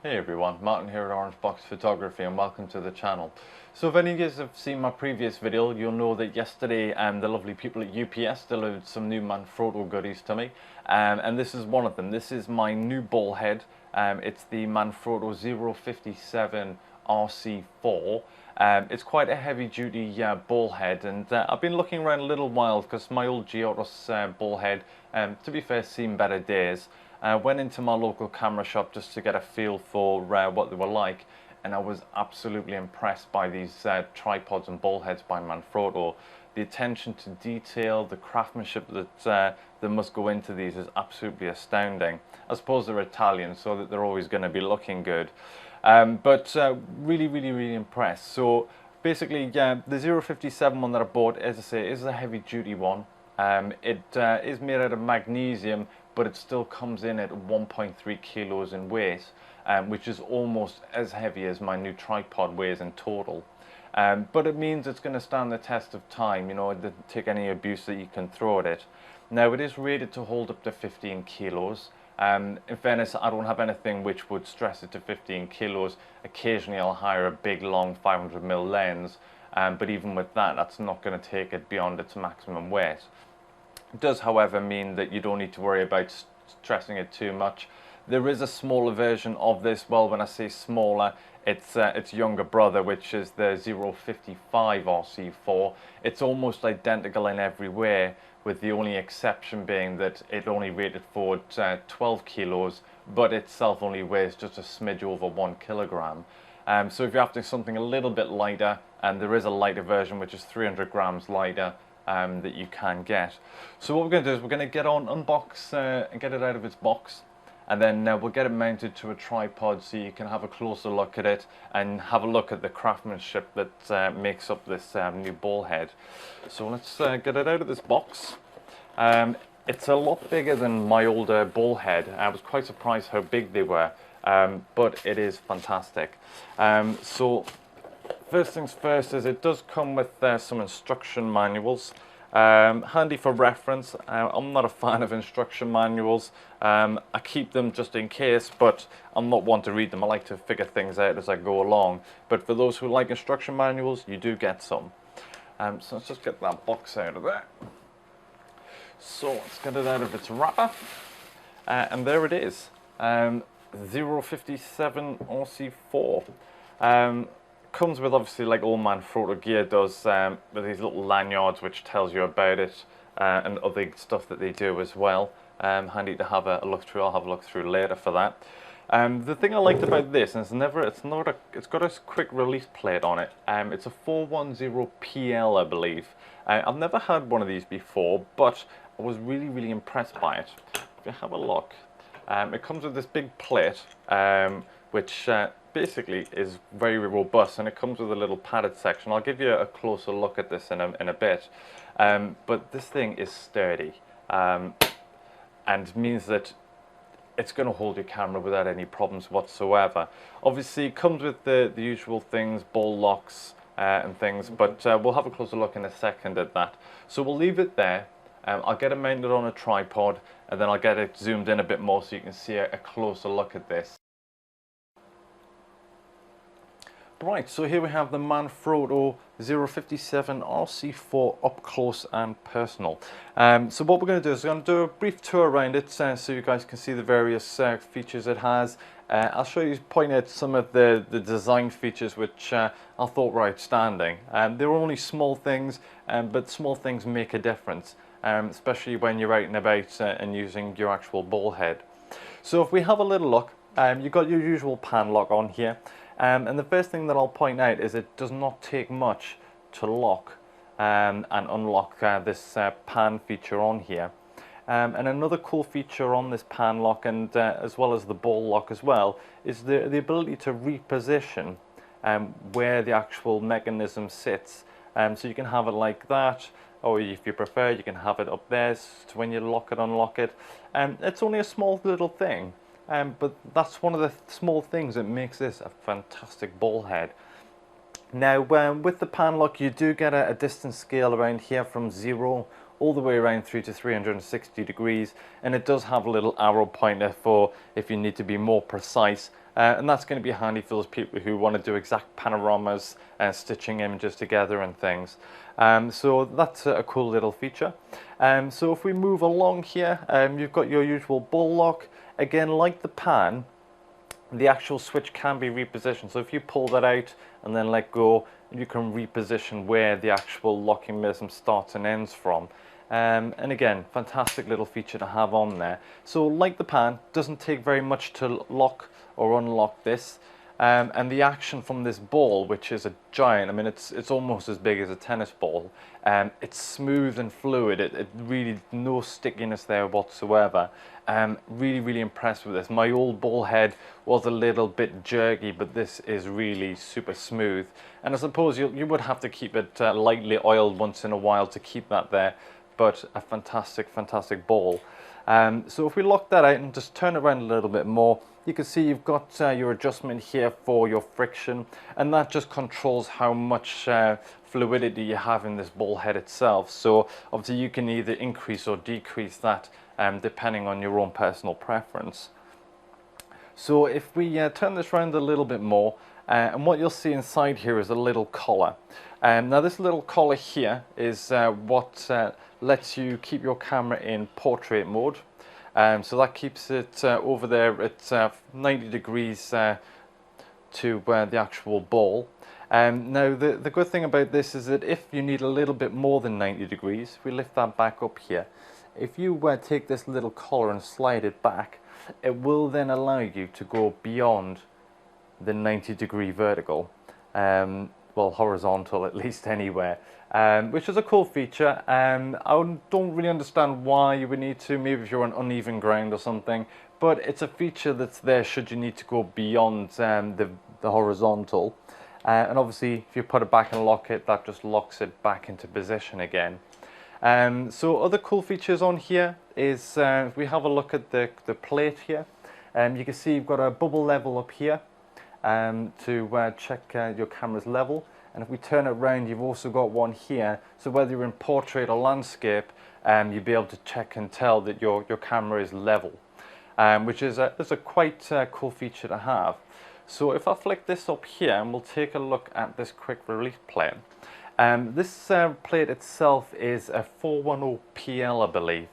Hey everyone, Martin here at Orange Box Photography and welcome to the channel. So if any of you guys have seen my previous video, you'll know that yesterday the lovely people at UPS delivered some new Manfrotto goodies to me, and this is one of them. This is my new BallHead. It's the Manfrotto 057 RC4. It's quite a heavy duty BallHead, and I've been looking around a little while because my old G-Autos BallHead, to be fair, seen better days. Went into my local camera shop just to get a feel for what they were like, and I was absolutely impressed by these tripods and BallHeads by Manfrotto. The attention to detail, the craftsmanship that must go into these is absolutely astounding. I suppose they're Italian, so that they're always going to be looking good. But really impressed. So basically, the 057 one that I bought, as I say, is a heavy duty one. It is made out of magnesium, but it still comes in at 1.3 kilos in weight, which is almost as heavy as my new tripod weighs in total. But it means it's going to stand the test of time. You know, it doesn't take any abuse that you can throw at it. Now, it is rated to hold up to 15 kilos. In fairness, I don't have anything which would stress it to 15 kilos. Occasionally, I'll hire a big, long 500mm lens, but even with that, that's not going to take it beyond its maximum weight. It does, however, mean that you don't need to worry about stressing it too much. There is a smaller version of this. Well, when I say smaller, its younger brother, which is the 055 RC4. It's almost identical in every way, with the only exception being that it only rated for 12 kilos, but itself only weighs just a smidge over 1 kilogram. So if you're after something a little bit lighter, and there is a lighter version which is 300 grams lighter, that you can get. So what we're going to do is we're going to unbox and get it out of its box, and then we'll get it mounted to a tripod so you can have a closer look at it and have a look at the craftsmanship that makes up this new BallHead. So let's get it out of this box. It's a lot bigger than my older BallHead. I was quite surprised how big they were, but it is fantastic. So first things first is it does come with some instruction manuals, handy for reference. I'm not a fan of instruction manuals. I keep them just in case, but I'm not one to read them. I like to figure things out as I go along. But for those who like instruction manuals, you do get some. So let's just get that box out of there. So let's get it out of its wrapper. And there it is, 057 RC4. Comes with, obviously, like all Manfrotto gear does, with these little lanyards which tells you about it, and other stuff that they do as well. Handy to have a look through. I'll have a look through later for that. The thing I liked about this, and it's got a quick release plate on it. It's a 410PL, I believe. I've never had one of these before, but I was really impressed by it. If you have a look, it comes with this big plate, which basically is very robust, and it comes with a little padded section. I'll give you a closer look at this in a bit, but this thing is sturdy, and means that it's going to hold your camera without any problems whatsoever. Obviously, it comes with the usual things, ball locks and things, but we'll have a closer look in a second at that. So we'll leave it there. I'll get it mounted on a tripod, and then I'll get it zoomed in a bit more so you can see a closer look at this. Right, so here we have the Manfrotto 057 RC4 up close and personal. So what we're going to do is we're going to do a brief tour around it so you guys can see the various features it has. I'll show you, point out some of the design features which I thought were outstanding. They're only small things, but small things make a difference, especially when you're out and about and using your actual BallHead. So if we have a little look, you've got your usual pan lock on here. And the first thing that I'll point out is it does not take much to lock and unlock this pan feature on here. And another cool feature on this pan lock, and as well as the ball lock as well, is the ability to reposition where the actual mechanism sits. So you can have it like that, or if you prefer, you can have it up there so when you lock it, unlock it. It's only a small little thing. But that's one of the small things that makes this a fantastic BallHead. Now, with the pan lock, you do get a distance scale around here from 0 all the way around through to 360 degrees, and it does have a little arrow pointer for if you need to be more precise And that's going to be handy for those people who want to do exact panoramas and stitching images together and things. So that's a cool little feature. So if we move along here, you've got your usual ball lock. Again, like the pan, the actual switch can be repositioned. So if you pull that out and then let go, you can reposition where the actual locking mechanism starts and ends from. And again, fantastic little feature to have on there. So like the pan, doesn't take very much to lock or unlock this. And the action from this ball, which is a giant, I mean, it's almost as big as a tennis ball. It's smooth and fluid. It really, no stickiness there whatsoever. Really, really impressed with this. My old BallHead was a little bit jerky, but this is really super smooth. And I suppose you would have to keep it lightly oiled once in a while to keep that there, but a fantastic, fantastic ball. So if we lock that out and just turn it around a little bit more, you can see you've got your adjustment here for your friction, and that just controls how much fluidity you have in this ball head itself. So obviously you can either increase or decrease that depending on your own personal preference. So if we turn this around a little bit more, and what you'll see inside here is a little collar. Now this little collar here is what lets you keep your camera in portrait mode. So that keeps it over there at 90 degrees to the actual ball. Now the good thing about this is that if you need a little bit more than 90 degrees, if we lift that back up here, if you take this little collar and slide it back, it will then allow you to go beyond the 90-degree vertical, well, horizontal at least anywhere, which is a cool feature. I don't really understand why you would need to, maybe if you're on uneven ground or something, but it's a feature that's there should you need to go beyond the horizontal. And obviously if you put it back and lock it, that just locks it back into position again. So other cool features on here is if we have a look at the plate here, you can see you've got a bubble level up here to check your camera's level, and if we turn it around, you've also got one here, so whether you're in portrait or landscape, you'll be able to check and tell that your camera is level, which is a quite cool feature to have. So if I flick this up here, and we'll take a look at this quick release plate. This plate itself is a 410PL, I believe.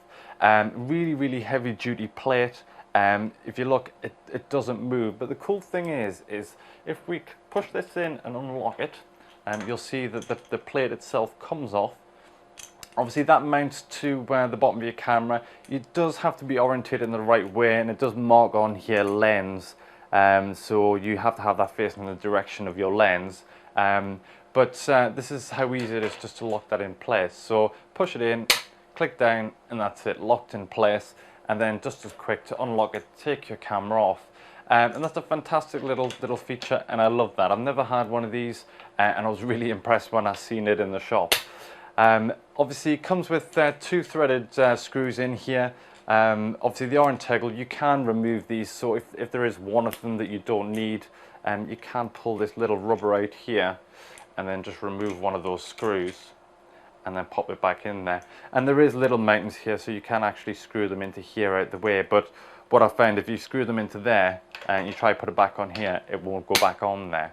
Really, really heavy duty plate. If you look, it doesn't move, but the cool thing is if we push this in and unlock it, you'll see that the plate itself comes off. Obviously that mounts to the bottom of your camera. It does have to be orientated in the right way, and it does mark on here lens, so you have to have that facing in the direction of your lens. But this is how easy it is just to lock that in place. So push it in, click down, and that's it, locked in place. And then just as quick to unlock it, take your camera off. And that's a fantastic little feature, and I love that. I've never had one of these, and I was really impressed when I seen it in the shop. Obviously it comes with two threaded screws in here. Obviously they are integral. You can remove these, so if there is one of them that you don't need, you can pull this little rubber out here and then just remove one of those screws and then pop it back in there. And there is little mountings here, so you can actually screw them into here out the way, but what I found, if you screw them into there and you try to put it back on here, it won't go back on there.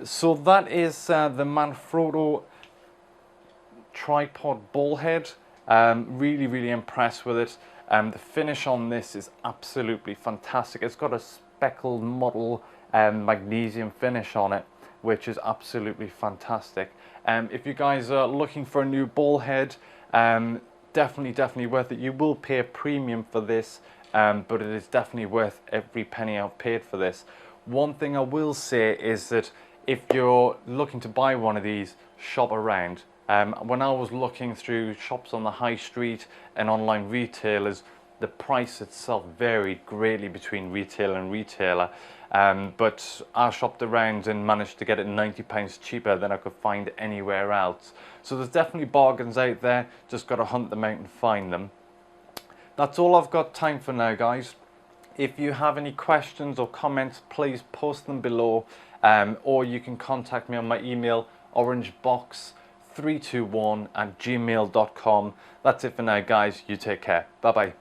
So that is the Manfrotto tripod ball head. Really, really impressed with it. The finish on this is absolutely fantastic. It's got a speckled model magnesium finish on it, which is absolutely fantastic. If you guys are looking for a new ball head, definitely worth it. You will pay a premium for this, but it is definitely worth every penny I've paid for this. One thing I will say is that if you're looking to buy one of these, shop around. When I was looking through shops on the high street and online retailers, the price itself varied greatly between retailer and retailer. But I shopped around and managed to get it £90 cheaper than I could find anywhere else. So there's definitely bargains out there, just got to hunt them out and find them. That's all I've got time for now, guys. If you have any questions or comments, please post them below, or you can contact me on my email, orangebox321@gmail.com. That's it for now, guys. You take care. Bye bye.